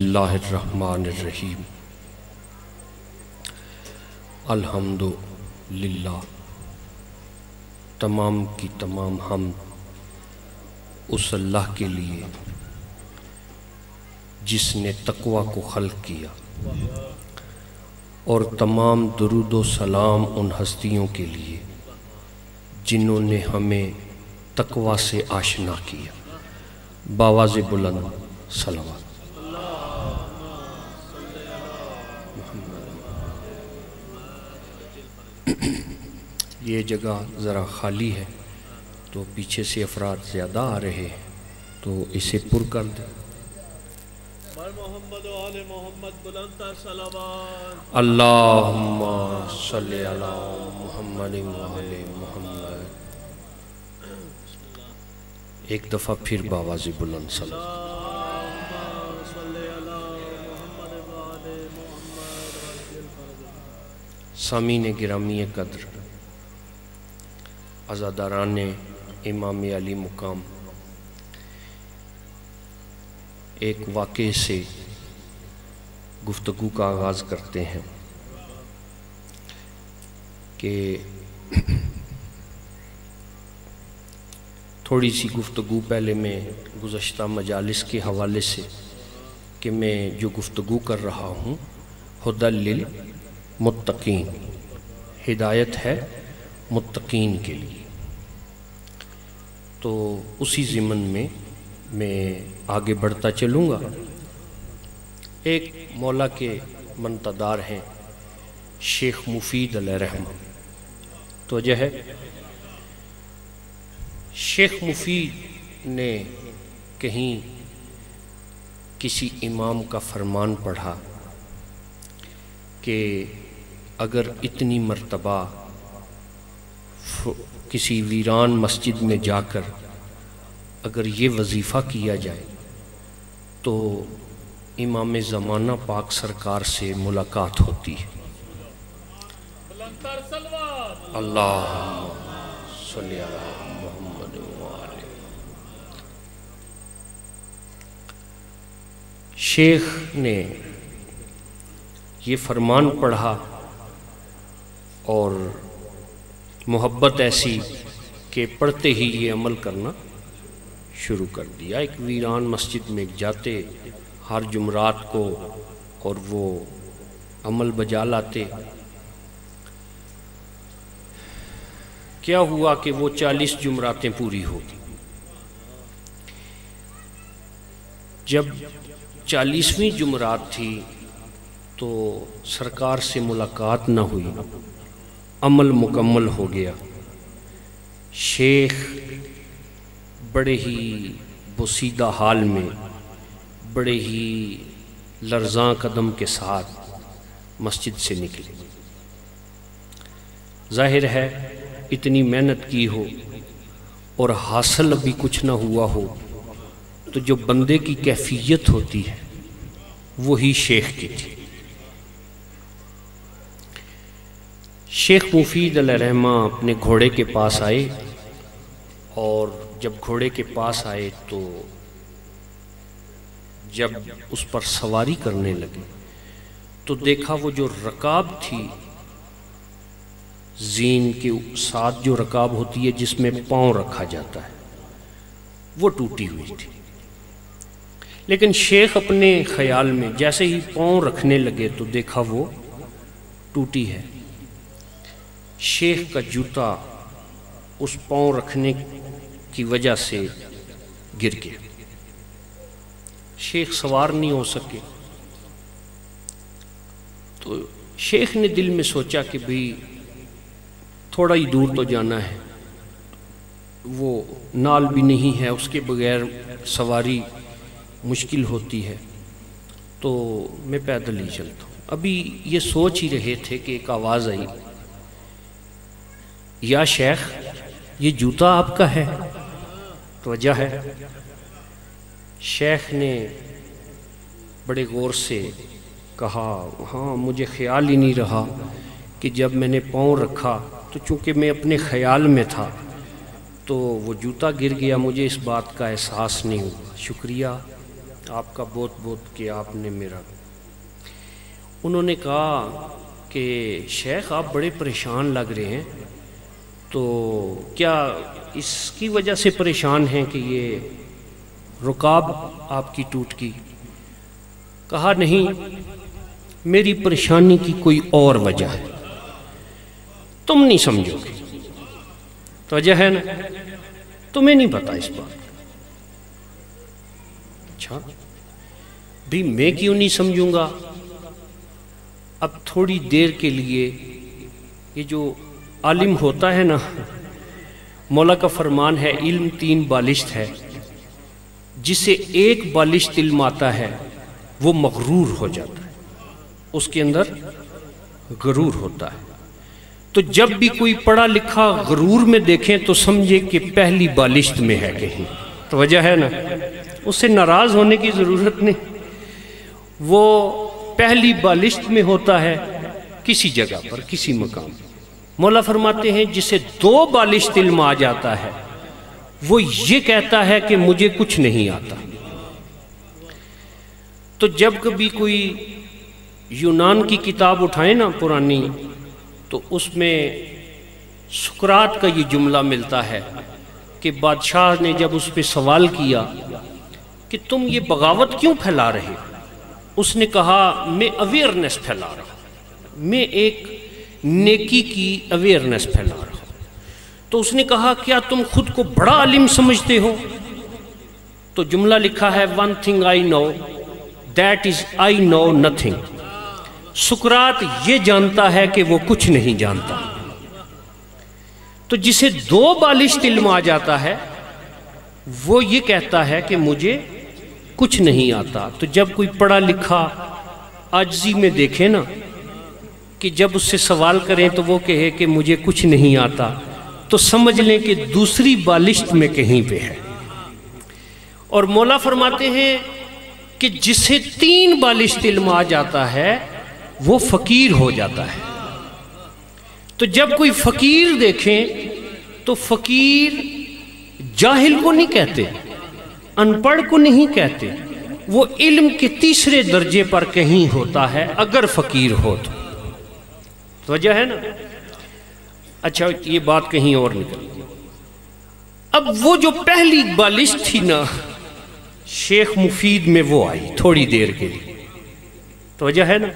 اللہ الرحمن الرحیم۔ الحمدللہ، تمام کی تمام حمد اس اللہ کے لیے جس نے تقوی کو خلق کیا، اور تمام درود و سلام ان ہستیوں کے لیے جنہوں نے ہمیں تقوی سے آشنا کیا۔ باواز بلند صلوات۔ یہ جگہ ذرا خالی ہے تو پیچھے سے افراد زیادہ آ رہے ہیں، تو اسے پر کر دیں۔ محمد و آل محمد بلند صلوات۔ اللہم صلی علی محمد و آل محمد۔ ایک دفعہ پھر باواز بلند صلوات۔ سامعین گرامی قدر، عزاداران امام علی مقام، ایک واقعے سے گفتگو کا آغاز کرتے ہیں کہ تھوڑی سی گفتگو پہلے میں گزشتہ مجالس کے حوالے سے کہ میں جو گفتگو کر رہا ہوں ہدی للمتقین، ہدایت ہے متقین کے لیے، تو اسی ضمن میں آگے بڑھتا چلوں گا۔ ایک مولا کے منتدار ہیں شیخ مفید علیہ رحمہ، تو وجہ ہے شیخ مفید نے کہیں کسی امام کا فرمان پڑھا کہ اگر اتنی مرتبہ کسی ویران مسجد میں جا کر اگر یہ وظیفہ کیا جائے تو امام زمانہ پاک سرکار سے ملاقات ہوتی ہے۔ اللہم صلی علی محمد و آلہ۔ شیخ نے یہ فرمان پڑھا اور محبت ایسی کہ پڑھتے ہی یہ عمل کرنا شروع کر دیا۔ ایک ویران مسجد میں جاتے ہر جمعرات کو اور وہ عمل بجا لاتے۔ کیا ہوا کہ وہ 40 جمعراتیں پوری ہو گئی۔ جب 40ویں جمعرات تھی تو سرکار سے ملاقات نہ ہوئی، عمل مکمل ہو گیا۔ شیخ بڑے ہی بوسیدہ حال میں، بڑے ہی لرزاں قدم کے ساتھ مسجد سے نکلے۔ ظاہر ہے اتنی محنت کی ہو اور حاصل ابھی کچھ نہ ہوا ہو تو جو بندے کی کیفیت ہوتی ہے وہی شیخ کی تھی۔ شیخ مفید علیہ رحمہ اپنے گھوڑے کے پاس آئے، اور جب گھوڑے کے پاس آئے تو جب اس پر سواری کرنے لگے تو دیکھا وہ جو رکاب تھی، زین کے ساتھ جو رکاب ہوتی ہے جس میں پاؤں رکھا جاتا ہے، وہ ٹوٹی ہوئی تھی۔ لیکن شیخ اپنے خیال میں جیسے ہی پاؤں رکھنے لگے تو دیکھا وہ ٹوٹی ہے۔ شیخ کا جوتا اس پاؤں رکھنے کی وجہ سے گر گیا، شیخ سوار نہیں ہو سکے۔ تو شیخ نے دل میں سوچا کہ بھئی تھوڑا ہی دور تو جانا ہے، وہ نال بھی نہیں ہے، اس کے بغیر سواری مشکل ہوتی ہے، تو میں پیدل ہی چلتا ہوں۔ ابھی یہ سوچ ہی رہے تھے کہ ایک آواز آئی، یا شیخ یہ جوتا آپ کا ہے؟ تو وجہ ہے شیخ نے بڑے غور سے کہا، ہاں مجھے خیال ہی نہیں رہا کہ جب میں نے پاؤں رکھا تو چونکہ میں اپنے خیال میں تھا تو وہ جوتا گر گیا، مجھے اس بات کا احساس نہیں ہوا۔ شکریہ آپ کا بہت بہت کہ آپ نے میرا. انہوں نے کہا کہ شیخ آپ بڑے پریشان لگ رہے ہیں، تو کیا اس کی وجہ سے پریشان ہیں کہ یہ رکاب آپ کی ٹوٹ کی؟ کہا نہیں، میری پریشانی کی کوئی اور وجہ ہے، تم نہیں سمجھو گے. تو وجہ ہے نا، تمہیں نہیں پتا اس بات. اچھا بھی میں کیوں نہیں سمجھوں گا؟ اب تھوڑی دیر کے لیے یہ جو عالم ہوتا ہے نا، مولا کا فرمان ہے علم 3 بالشت ہے، جسے 1 بالشت علم آتا ہے وہ مغرور ہو جاتا ہے، اس کے اندر غرور ہوتا ہے. تو جب بھی کوئی پڑھا لکھا غرور میں دیکھیں تو سمجھے کہ پہلی بالشت میں ہے کہیں. تو وجہ ہے نا، اس سے ناراض ہونے کی ضرورت نہیں، وہ پہلی بالشت میں ہوتا ہے کسی جگہ پر، کسی مقام. مولا فرماتے ہیں جسے 2 بالشت علم آ جاتا ہے وہ یہ کہتا ہے کہ مجھے کچھ نہیں آتا. تو جب کبھی کوئی یونان کی کتاب اٹھائیں نا پرانی، تو اس میں سقراط کا یہ جملہ ملتا ہے کہ بادشاہ نے جب اس پہ سوال کیا کہ تم یہ بغاوت کیوں پھیلا رہے، اس نے کہا میں اویئرنیس پھیلا رہا ہوں، میں ایک نیکی کی اویئرنیس پھیلا رہا ہوں. تو اس نے کہا کیا تم خود کو بڑا عالم سمجھتے ہو؟ تو جملہ لکھا ہے one thing I know that is I know nothing. سقراط یہ جانتا ہے کہ وہ کچھ نہیں جانتا. تو جسے 2 بالشت علم آ جاتا ہے وہ یہ کہتا ہے کہ مجھے کچھ نہیں آتا. تو جب کوئی پڑھا لکھا عاجزی میں دیکھے نا کہ جب اس سے سوال کریں تو وہ کہے کہ مجھے کچھ نہیں آتا، تو سمجھ لیں کہ دوسری بالشت میں کہیں پہ ہے. اور مولا فرماتے ہیں کہ جسے 3 بالشت علم آ جاتا ہے وہ فقیر ہو جاتا ہے. تو جب کوئی فقیر دیکھیں تو فقیر جاہل کو نہیں کہتے، ان پڑھ کو نہیں کہتے، وہ علم کے 3 درجے پر کہیں ہوتا ہے اگر فقیر ہو تو. وجہ ہے نا. اچھا یہ بات کہیں اور نکل. اب وہ جو پہلی بالشت تھی نا شیخ مفید میں، وہ آئی تھوڑی دیر کے لیے. تو وجہ ہے نا،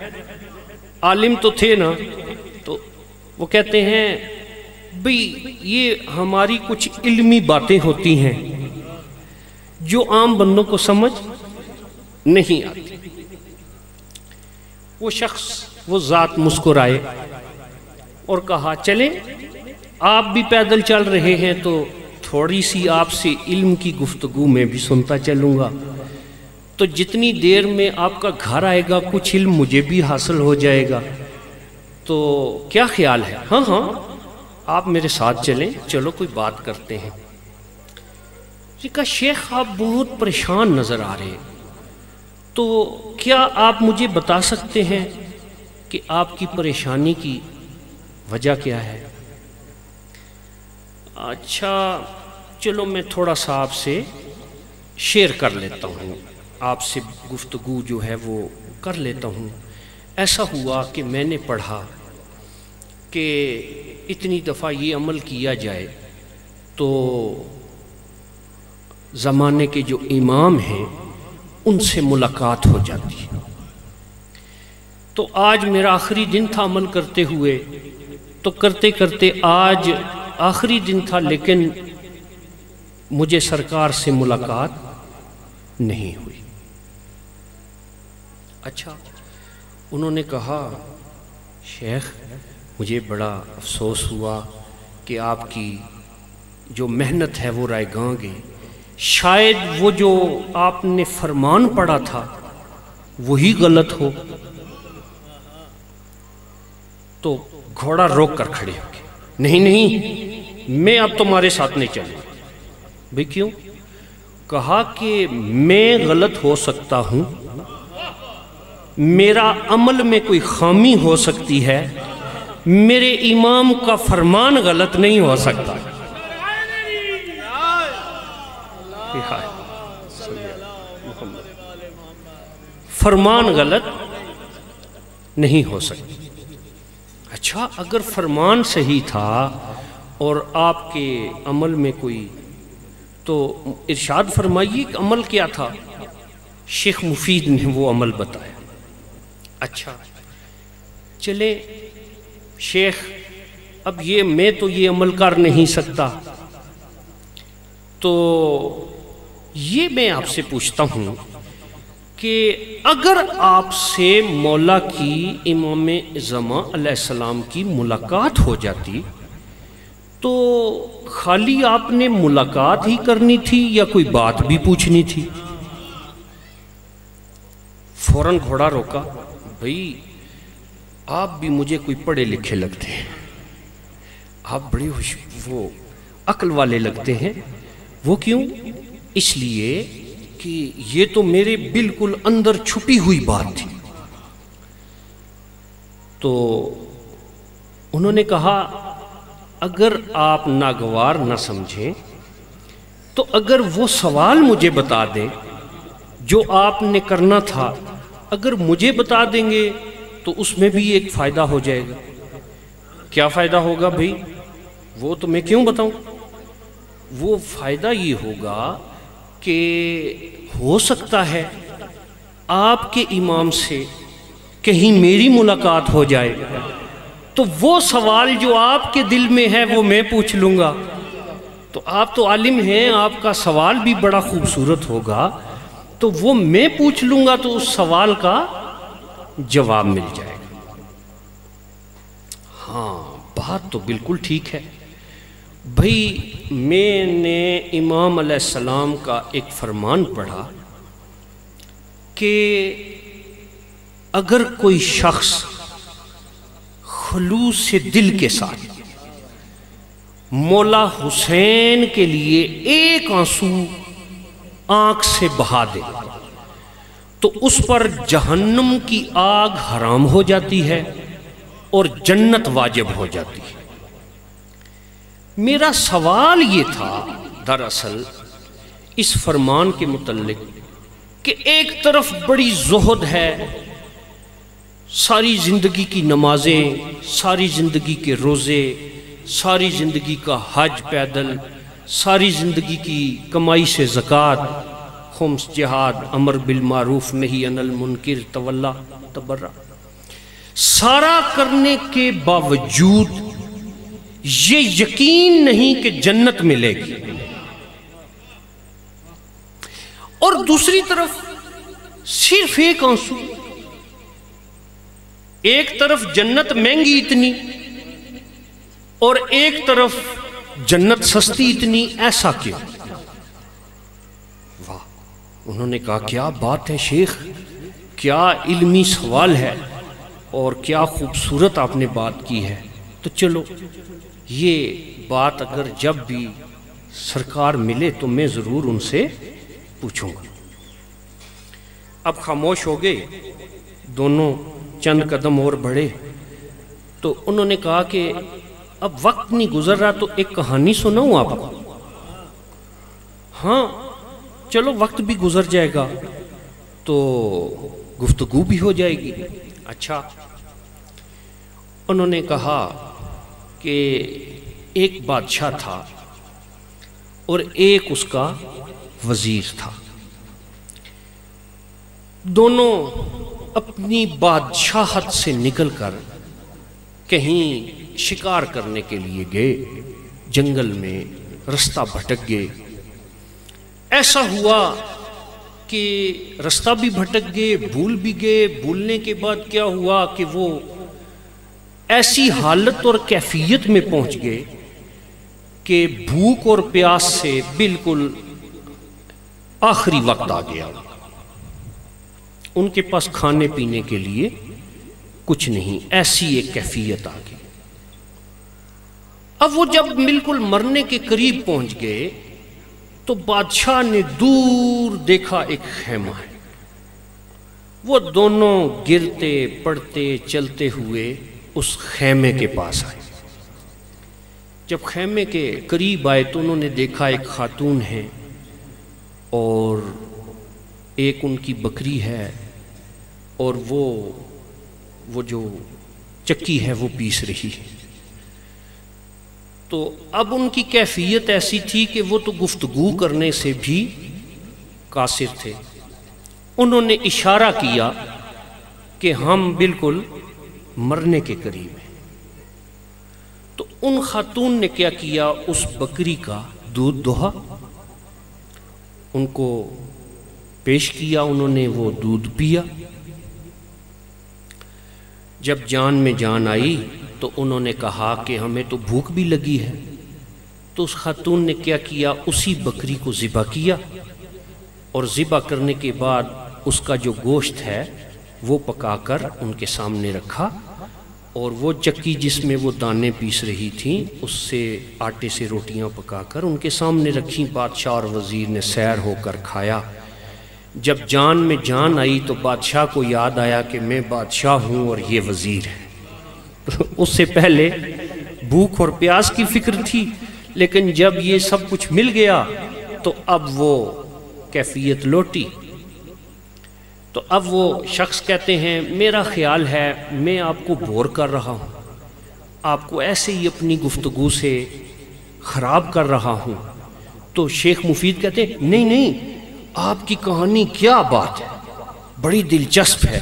عالم تو تھے نا، تو وہ کہتے ہیں بھئی یہ ہماری کچھ علمی باتیں ہوتی ہیں جو عام بندوں کو سمجھ نہیں آتی. وہ شخص، وہ ذات مسکرائے اور کہا چلیں آپ بھی پیدل چل رہے ہیں تو تھوڑی سی آپ سے علم کی گفتگو میں بھی سنتا چلوں گا، تو جتنی دیر میں آپ کا گھر آئے گا کچھ علم مجھے بھی حاصل ہو جائے گا. تو کیا خیال ہے؟ ہاں ہاں آپ میرے ساتھ چلیں، چلو کوئی بات کرتے ہیں. کہا شیخ آپ بہت پریشان نظر آ رہے ہیں، تو کیا آپ مجھے بتا سکتے ہیں کہ آپ کی پریشانی کی وجہ کیا ہے؟ اچھا چلو میں تھوڑا سا آپ سے شیئر کر لیتا ہوں، آپ سے گفتگو جو ہے وہ کر لیتا ہوں. ایسا ہوا کہ میں نے پڑھا کہ اتنی دفعہ یہ عمل کیا جائے تو زمانے کے جو امام ہیں ان سے ملاقات ہو جاتی ہے. تو آج میرا آخری دن تھا عمل کرتے ہوئے، تو کرتے کرتے آج آخری دن تھا، لیکن مجھے سرکار سے ملاقات نہیں ہوئی. اچھا انہوں نے کہا شیخ مجھے بڑا افسوس ہوا کہ آپ کی جو محنت ہے وہ رائے گاں گئی. شاید وہ جو آپ نے فرمان پڑھا تھا وہی غلط ہو. تو گھوڑا روک کر کھڑے ہو گئے، نہیں نہیں میں اب تمہارے ساتھ نہیں چلوں. بھئی کیوں؟ کہا کہ میں غلط ہو سکتا ہوں، میرا عمل میں کوئی خامی ہو سکتی ہے، میرے امام کا فرمان غلط نہیں ہو سکتا. فرمان غلط نہیں ہو سکتی۔ اچھا، اگر فرمان صحیح تھا اور آپ کے عمل میں کوئی، تو ارشاد فرمائیے کہ عمل کیا تھا؟ شیخ مفید نے وہ عمل بتایا۔ اچھا چلے شیخ، اب یہ میں تو یہ عمل کر نہیں سکتا، تو یہ میں آپ سے پوچھتا ہوں کہ اگر آپ سے مولا کی امام زمان علیہ السلام کی ملاقات ہو جاتی تو خالی آپ نے ملاقات ہی کرنی تھی یا کوئی بات بھی پوچھنی تھی؟ فوراً گھوڑا روکا، بھئی آپ بھی مجھے کوئی پڑھے لکھے لگتے ہیں، آپ بڑے وہ عقل والے لگتے ہیں۔ وہ کیوں؟ اس لیے کہ یہ تو میرے بالکل اندر چھپی ہوئی بات تھی۔ تو انہوں نے کہا اگر آپ ناگوار نہ سمجھیں تو اگر وہ سوال مجھے بتا دیں جو آپ نے کرنا تھا، اگر مجھے بتا دیں گے تو اس میں بھی ایک فائدہ ہو جائے گا۔ کیا فائدہ ہوگا بھئی؟ وہ تو میں کیوں بتاؤں؟ وہ فائدہ یہ ہوگا کہ ہو سکتا ہے آپ کے امام سے کہیں میری ملاقات ہو جائے تو وہ سوال جو آپ کے دل میں ہے وہ میں پوچھ لوں گا، تو آپ تو عالم ہیں، آپ کا سوال بھی بڑا خوبصورت ہوگا، تو وہ میں پوچھ لوں گا تو اس سوال کا جواب مل جائے گا۔ ہاں بات تو بالکل ٹھیک ہے بھئی، میں نے امام علیہ السلام کا ایک فرمان پڑھا کہ اگر کوئی شخص خلوص دل کے ساتھ مولا حسین کے لیے ایک آنسو آنکھ سے بہا دے تو اس پر جہنم کی آگ حرام ہو جاتی ہے اور جنت واجب ہو جاتی ہے۔ میرا سوال یہ تھا دراصل اس فرمان کے متعلق کہ ایک طرف بڑی زہد ہے، ساری زندگی کی نمازیں، ساری زندگی کے روزے، ساری زندگی کا حج پیدل، ساری زندگی کی کمائی سے زکوٰۃ، خمس، جہاد، امر بالمعروف نہی عن المنکر، تولا تبرع، سارا کرنے کے باوجود یہ یقین نہیں کہ جنت ملے گی، اور دوسری طرف صرف ایک آنسو، ایک طرف جنت مہنگی اتنی اور ایک طرف جنت سستی اتنی، ایسا کیوں؟ واہ! انہوں نے کہا کیا بات ہے شیخ، کیا علمی سوال ہے اور کیا خوبصورت آپ نے بات کی ہے۔ تو چلو یہ بات اگر جب بھی سرکار ملے تو میں ضرور ان سے پوچھوں گا۔ اب خاموش ہو گئے دونوں، چند قدم اور بڑھے تو انہوں نے کہا کہ اب وقت نہیں گزر رہا تو ایک کہانی سناؤں آپ کو؟ ہاں چلو، وقت بھی گزر جائے گا تو گفتگو بھی ہو جائے گی۔ اچھا، انہوں نے کہا کہ ایک بادشاہ تھا اور ایک اس کا وزیر تھا، دونوں اپنی بادشاہت سے نکل کر کہیں شکار کرنے کے لیے گئے، جنگل میں رستہ بھٹک گئے۔ ایسا ہوا کہ رستہ بھی بھٹک گئے، بھول بھی گئے، بھولنے کے بعد کیا ہوا کہ وہ ایسی حالت اور کیفیت میں پہنچ گئے کہ بھوک اور پیاس سے بالکل آخری وقت آ گیا، ان کے پاس کھانے پینے کے لیے کچھ نہیں، ایسی ایک کیفیت آ گئی۔ اب وہ جب بالکل مرنے کے قریب پہنچ گئے تو بادشاہ نے دور دیکھا ایک خیمہ ہے، وہ دونوں گرتے پڑتے چلتے ہوئے اس خیمے کے پاس آئے۔ جب خیمے کے قریب آئے تو انہوں نے دیکھا ایک خاتون ہے اور ایک ان کی بکری ہے، اور وہ جو چکی ہے وہ پیس رہی ہے۔ تو اب ان کی کیفیت ایسی تھی کہ وہ تو گفتگو کرنے سے بھی قاصر تھے۔ انہوں نے اشارہ کیا کہ ہم بالکل مرنے کے قریب ہیں۔ تو ان خاتون نے کیا کیا، اس بکری کا دودھ دوہا، ان کو پیش کیا، انہوں نے وہ دودھ پیا۔ جب جان میں جان آئی تو انہوں نے کہا کہ ہمیں تو بھوک بھی لگی ہے۔ تو اس خاتون نے کیا کیا، اسی بکری کو ذبح کیا، اور ذبح کرنے کے بعد اس کا جو گوشت ہے وہ پکا کر ان کے سامنے رکھا، اور وہ چکی جس میں وہ دانے پیس رہی تھیں اس سے آٹے سے روٹیاں پکا کر ان کے سامنے رکھیں۔ بادشاہ اور وزیر نے سیر ہو کر کھایا۔ جب جان میں جان آئی تو بادشاہ کو یاد آیا کہ میں بادشاہ ہوں اور یہ وزیر ہے۔ اس سے پہلے بھوک اور پیاس کی فکر تھی، لیکن جب یہ سب کچھ مل گیا تو اب وہ کیفیت لوٹی۔ تو اب وہ شخص کہتے ہیں میرا خیال ہے میں آپ کو بور کر رہا ہوں، آپ کو ایسے ہی اپنی گفتگو سے خراب کر رہا ہوں۔ تو شیخ مفید کہتے ہیں نہیں نہیں، آپ کی کہانی کیا بات ہے، بڑی دلچسپ ہے،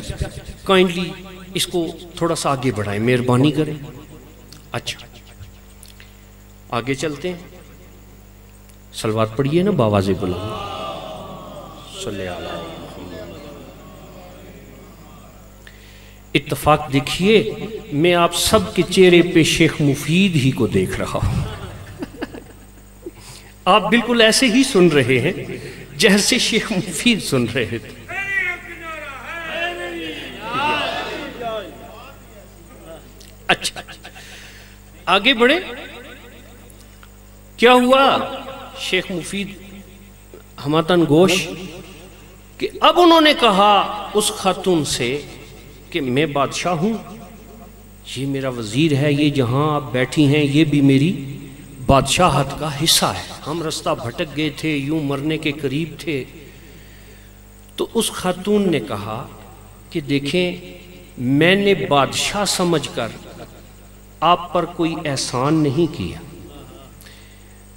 کائنڈلی اس کو تھوڑا سا آگے بڑھائیں، مہربانی کریں۔ اچھا آگے چلتے ہیں، صلوات پڑھیے نا باواز بلند، صلی اللہ علیہ وسلم۔ اتفاق دیکھیے، میں آپ سب کے چہرے پہ شیخ مفید ہی کو دیکھ رہا ہوں۔ آپ بالکل ایسے ہی سن رہے ہیں جیسے شیخ مفید سن رہے تھے۔ اچھا آگے بڑھے، کیا ہوا شیخ مفید ہماتن گوش کہ اب انہوں نے کہا اس خاتون سے کہ میں بادشاہ ہوں، یہ میرا وزیر ہے، یہ جہاں آپ بیٹھی ہیں یہ بھی میری بادشاہت کا حصہ ہے، ہم رستہ بھٹک گئے تھے، یوں مرنے کے قریب تھے۔ تو اس خاتون نے کہا کہ دیکھیں میں نے بادشاہ سمجھ کر آپ پر کوئی احسان نہیں کیا،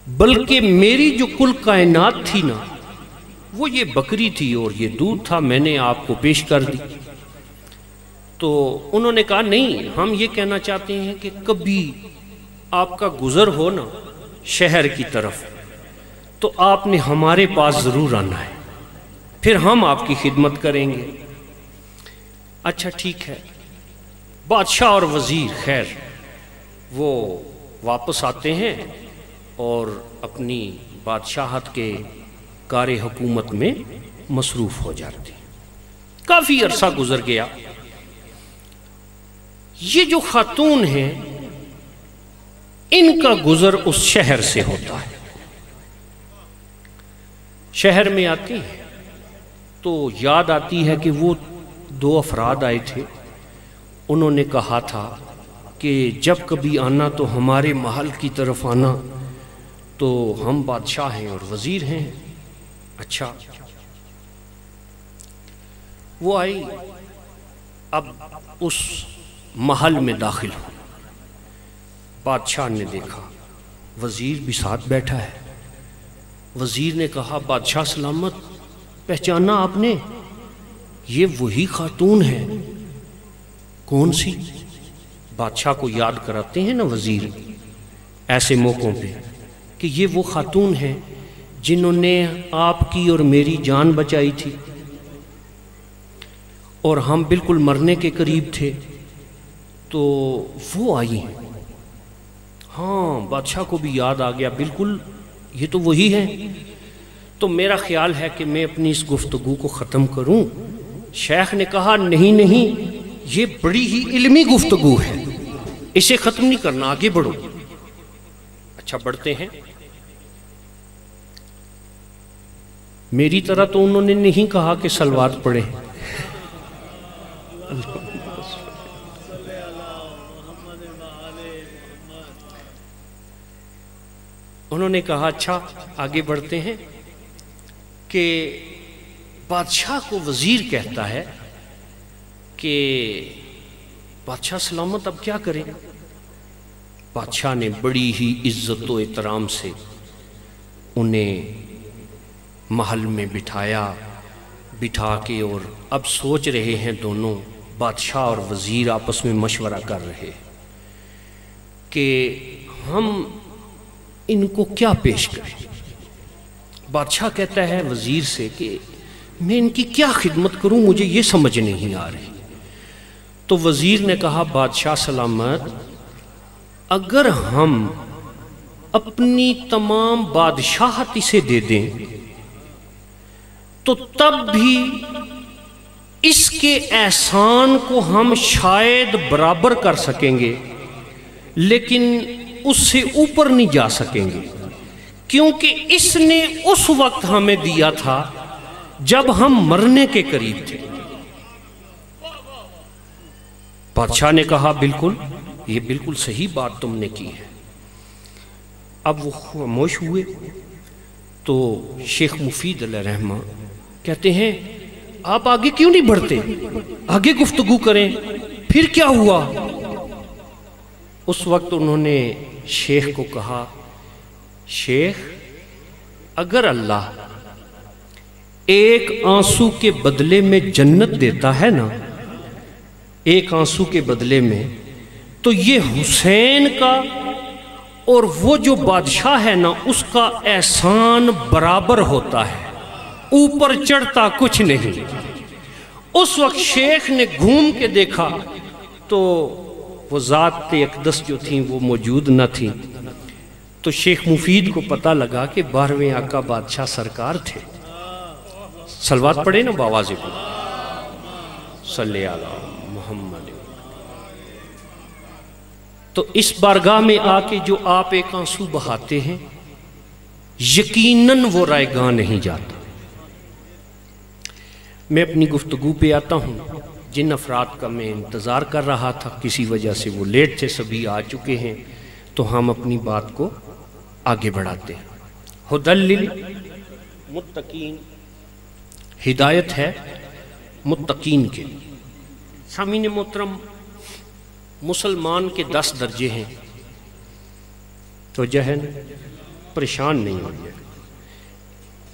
بلکہ میری جو کل کائنات تھی نا وہ یہ بکری تھی اور یہ دودھ تھا، میں نے آپ کو پیش کر دی۔ تو انہوں نے کہا نہیں، ہم یہ کہنا چاہتے ہیں کہ کبھی آپ کا گزر ہو نا شہر کی طرف تو آپ نے ہمارے پاس ضرور آنا ہے، پھر ہم آپ کی خدمت کریں گے۔ اچھا ٹھیک ہے، بادشاہ اور وزیر خیر وہ واپس آتے ہیں اور اپنی بادشاہت کے کار حکومت میں مصروف ہو جاتے ہیں۔ کافی عرصہ گزر گیا، یہ جو خاتون ہیں ان کا گزر اس شہر سے ہوتا ہے۔ شہر میں آتی ہیں تو یاد آتی ہے کہ وہ دو افراد آئے تھے، انہوں نے کہا تھا کہ جب کبھی آنا تو ہمارے محل کی طرف آنا، تو ہم بادشاہ ہیں اور وزیر ہیں۔ اچھا وہ آئی، اب اس محل میں داخل ہو، بادشاہ نے دیکھا وزیر بھی ساتھ بیٹھا ہے۔ وزیر نے کہا بادشاہ سلامت، پہچانا آپ نے؟ یہ وہی خاتون ہے۔ کون سی؟ بادشاہ کو یاد کراتے ہیں نا وزیر ایسے موقعوں پہ کہ یہ وہ خاتون ہیں جنہوں نے آپ کی اور میری جان بچائی تھی، اور ہم بالکل مرنے کے قریب تھے تو وہ آئی ہیں۔ ہاں بادشاہ کو بھی یاد آ گیا، بالکل یہ تو وہی ہیں۔ تو میرا خیال ہے کہ میں اپنی اس گفتگو کو ختم کروں۔ شیخ نے کہا نہیں نہیں، یہ بڑی ہی علمی گفتگو ہے، اسے ختم نہیں کرنا، آگے بڑھو۔ اچھا بڑھتے ہیں۔ میری طرح تو انہوں نے نہیں کہا کہ صلوات پڑھیں، انہوں نے کہا اچھا آگے بڑھتے ہیں کہ بادشاہ کو وزیر کہتا ہے کہ بادشاہ سلامت اب کیا کریں؟ بادشاہ نے بڑی ہی عزت و احترام سے انہیں محل میں بٹھا کے، اور اب سوچ رہے ہیں دونوں، بادشاہ اور وزیر آپس میں مشورہ کر رہے کہ ہم ان کو کیا پیش کریں۔ بادشاہ کہتا ہے وزیر سے کہ میں ان کی کیا خدمت کروں، مجھے یہ سمجھ نہیں آ رہی۔ تو وزیر نے کہا بادشاہ سلامت، اگر ہم اپنی تمام بادشاہت اسے دے دیں تو تب بھی اس کے احسان کو ہم شاید برابر کر سکیں گے، لیکن اس سے اوپر نہیں جا سکیں گے، کیونکہ اس نے اس وقت ہمیں دیا تھا جب ہم مرنے کے قریب تھے۔ بادشاہ نے کہا بالکل، یہ بالکل صحیح بات تم نے کی ہے۔ اب وہ خاموش ہوئے تو شیخ مفید علیہ رحمہ کہتے ہیں آپ آگے کیوں نہیں بڑھتے، آگے گفتگو کریں، پھر کیا ہوا؟ اس وقت انہوں نے شیخ کو کہا شیخ، اگر اللہ ایک آنسو کے بدلے میں جنت دیتا ہے نا، ایک آنسو کے بدلے میں، تو یہ حسین کا اور وہ جو بادشاہ ہے نا اس کا احسان برابر ہوتا ہے، اوپر چڑھتا کچھ نہیں۔ اس وقت شیخ نے گھوم کے دیکھا تو وہ ذات اقدس جو تھیں وہ موجود نہ تھیں، تو شیخ مفید کو پتہ لگا کہ 12ویں آقا بادشاہ سرکار تھے۔ صلوات پڑھیں نا باواز کو، صلی علی محمد۔ تو اس بارگاہ میں آ کے جو آپ ایک آنسو بہاتے ہیں، یقیناً وہ رائیگاں نہیں جاتا۔ میں اپنی گفتگو پہ آتا ہوں۔ جن افراد کا میں انتظار کر رہا تھا کسی وجہ سے وہ لیٹ تھے، سبھی آ چکے ہیں، تو ہم اپنی بات کو آگے بڑھاتے ہیں۔ ہدی للمتقین، ہدایت ہے متقین کے لیے۔ سامعین محترم، مسلمان کے 10 درجے ہیں، تو ذہن پریشان نہیں ہو جائے۔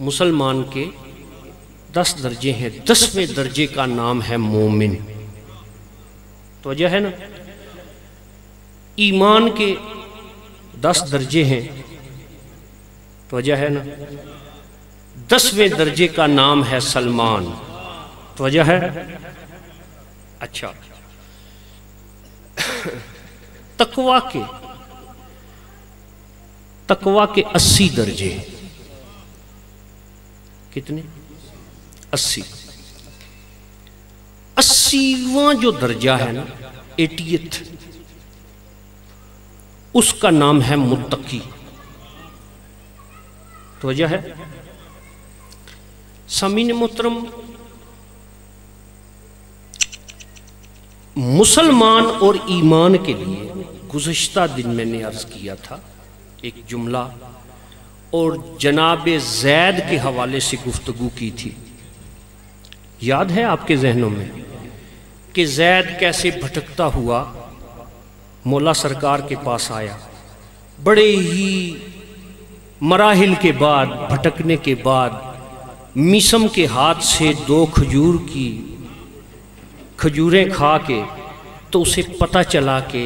مسلمان کے 10 درجے ہیں، 10ویں درجے کا نام ہے مومن، تو وجہ ہے نا۔ ایمان کے 10 درجے ہیں، تو وجہ ہے نا۔ 10ویں درجے کا نام ہے سلمان، تو وجہ ہے۔ اچھا، تقوی کے 80 درجے ہیں۔ کتنے؟ 80۔ 80واں جو درجہ ہے نا، 80th، اس کا نام ہے متقی، تو وجہ ہے۔ سامعین محترم، مسلمان اور ایمان کے لیے گزشتہ دن میں نے عرض کیا تھا ایک جملہ، اور جناب زید کے حوالے سے گفتگو کی تھی۔ یاد ہے آپ کے ذہنوں میں کہ زید کیسے بھٹکتا ہوا مولا سرکار کے پاس آیا، بڑے ہی مراحل کے بعد، بھٹکنے کے بعد، میسم کے ہاتھ سے 2 کھجوریں کھا کے تو اسے پتہ چلا کہ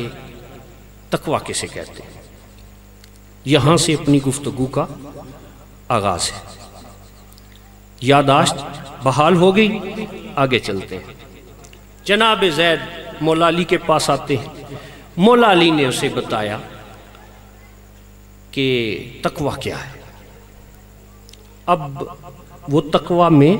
تقویٰ کسے کہتے ہیں۔ یہاں سے اپنی گفتگو کا آغاز ہے۔ یادداشت بحال ہو گئی، آگے چلتے ہیں۔ جناب زید مولا علی کے پاس آتے ہیں، مولا علی نے اسے بتایا کہ تقویٰ کیا ہے۔ اب وہ تقویٰ میں